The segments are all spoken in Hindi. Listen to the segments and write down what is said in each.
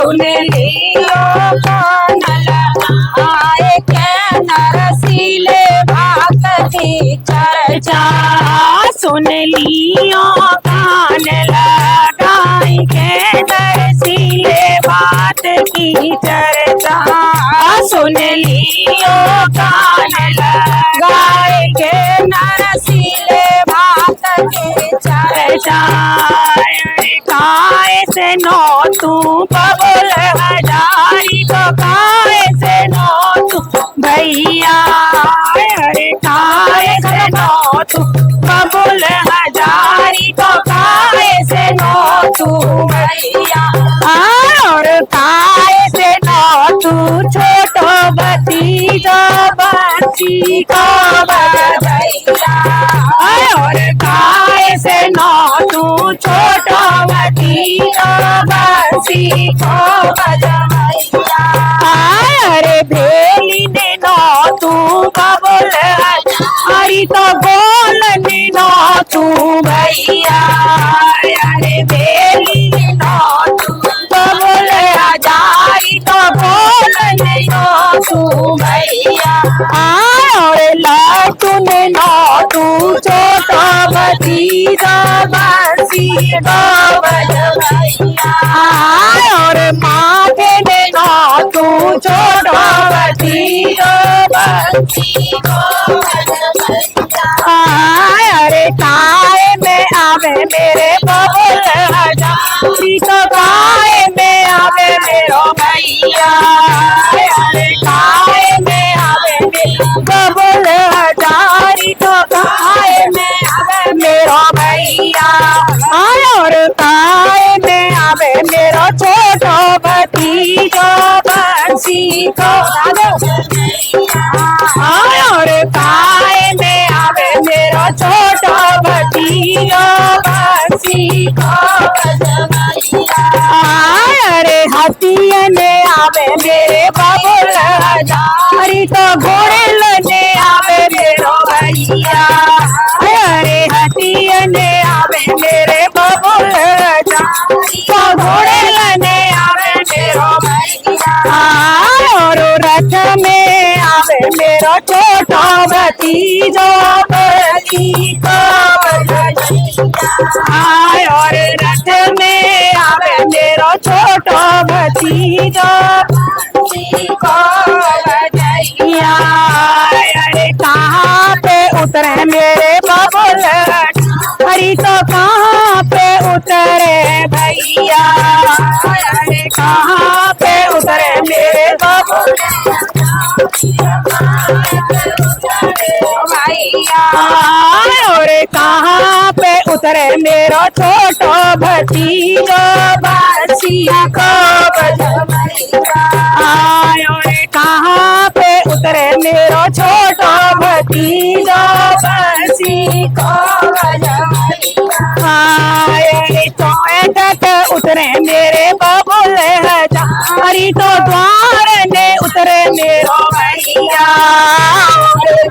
सुन लियो कान लगाए के नरसीले भात की चर्चा। सुन लियो कान लगाए के नरसीले भात की चर्चा। सुन लियो कान लगाए के नरसीले भात की चर्चा। काय से नो तू बबुल हजारी को काय से नो तू भैया। अरे काय से नो तू बबुल हजारी को काय से नो तू भैया। और काय से नो तू छोटो भतीजा बच्ची को बजैया। और काय से नो तू छोटो भतीजा बच्ची को बजैया। अरे भेली ने नो तू बबुल हरी तो बोल ने नो तू भैया। अरे भेली ने नो तू बबुल हजारी तो बोल ने नो तू भैया। और लाटू ने नो तू छोटा भतीजा बंसी को बजैया। और माथे ने नो तू छोटा भतीजा बंसी को बजैया। अरे काय में आवे मेरे बबुल हजारी तो काय में आवे मेरो भैया। अरे काय में आवे मेरे बबुल हजारी तो काय में आवे मेरो भैया। और काय में आवे मेरो छोटो भतीजा बंसी को बजैया। और काय में आवे मेरो छोटो भतीजा बंसी को बजैया। अरे हाथिया ने आवे मेरे बबुल हजारी तो घोड़े लेने आवे मेरो भैया। अरे हाथिया ने आवे मेरे बबुल हजारी तो घोड़े लेने आवे मेरो भैया। और रथ में आवे मेरो छोटा भतीजा बंसी को बजैया। और रथ में आवे मेरो छोटा भतीजा बंसी को बजैया। अरे कहाँ पे उतरे मेरे बबुल हरी तो कहाँ पे उतरे भैया। अरे कहाँ पे उतरे मेरे बबुल भैया। और कहाँ पे उतरे मेरो छोटो भतीजा बंसी को बजैया। और कहाँ पे उतरे मेरो छोटो भतीजा बंसी को बजैया। तक उतरे मेरे बबुल हजारी तो द्वार ने उतरे मेरो भैया।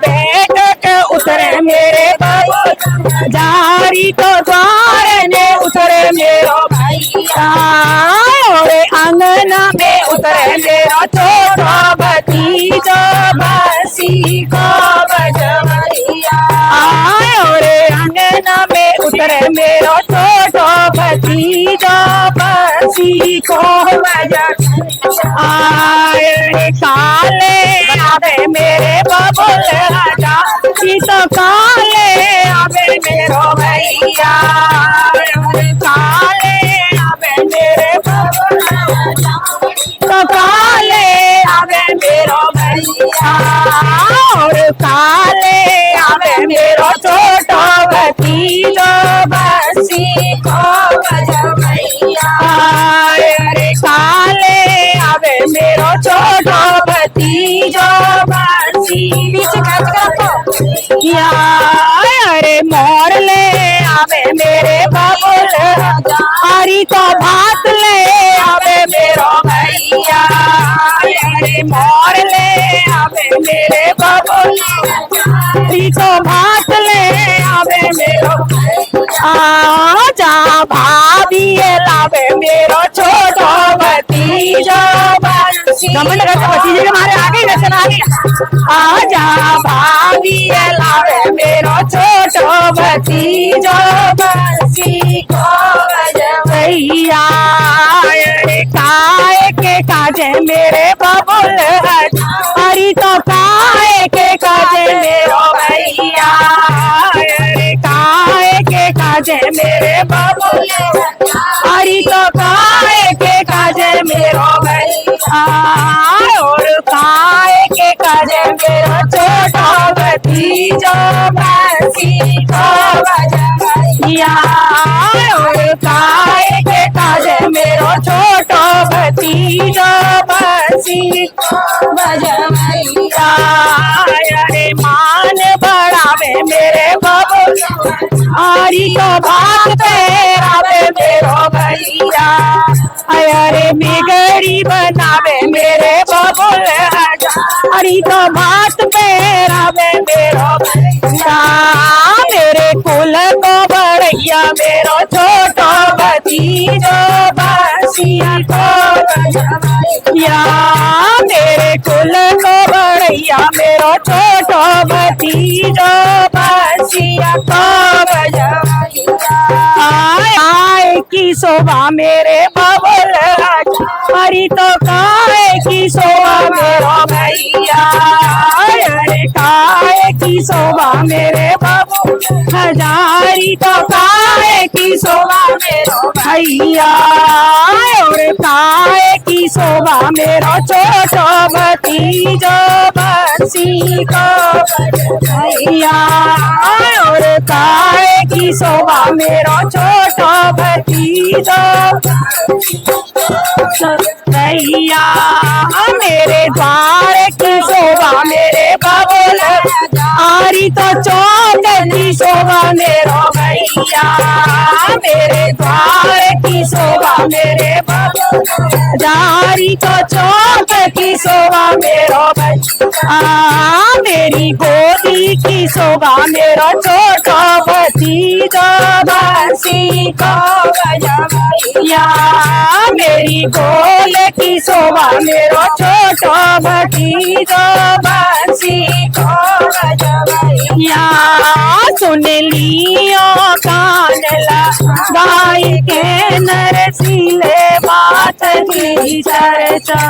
बैठक उतरे मेरे बबुल हजारी तो द्वार ने उतरे मेरो भैया। और अंगना में उतरे मेरो छोटा भतीजा बंसी को बजैया। और अंगना में उतरे मेरो छोटा भतीजा बंसी को बजैया। काले आवे मेरे बबुल हजारी तो काले आवे मेरो भैया। काले आवे मेरे बबुल हजारी तो काले आवे मेरो भैया। और काले आवे मेरो छोटा भतीजा बंसी को बजैया। अरे काले आवे मेरो छोटा भतीजा बंसी अरे मोर ले आवे मेरे बबुल हजारी तो भात ले आवे मेरो भैया। अरे मोर ले आवे मेरे बबुल हजारी तो भात ले आवे मेरो आजा भाभी लावे मेरो छोटो भतीजा। घमंड करके भतीजे के मारे आगे नचन आ गया। आजा भाभी लावे मेरो छोटो भतीजो बंसी को बजवैया। अरे काय के काजे मेरे बबुल हरी तो काय के काजे मेरो भैया। अरे काय के काजे मेरे बबुल हरी तो काय के काजे मेरो भैया। और काय के काजे मेरो छोटो भतीजो बंसी को बजवैया। और काय के काजे मेरो छोटो भतीजो बंसी को बजवैया। अरे मान बढ़ावे मेरे बबुल हरी तो भात पेरावे मेरो भैया। अरे बिगड़ी बनावे मेरे बबुल हरी तो भात पेरावे मेरो भैया। मेरे कुल को बढ़ैया मेरो छोटो भतीजो बंसी को बजवैया। मेरे कुल को बढ़ैया मेरो छोटो भतीजो बंसी को बजवैया। आए की शोभा मेरे बबुल हरी तो काय की शोभा मेरो भैया। अरे काय की शोभा मेरे बबुल हजारी तो काय की शोभा मेरो भैया। और काय की शोभा मेरो छोटो भतीजो बंसी को बजवैया। और काय की शोभा मेरो छोटो भतीजो भैया। मेरे द्वार की शोभा मेरे बबुल हरी तो चौक की शोभा मेरो भैया। मेरे द्वार की शोभा मेरे बबुल हरी तो चौक की शोभा मेरो भैया। मेरी गोदी की शोभा मेरो छोटो भतीजो बंसी को बजवैया। मेरी गोल की शोभा मेरो छोटो भतीजो बंसी को बजवैया। सुन लियो कान लगाई के नरसिले बात की चर्चा।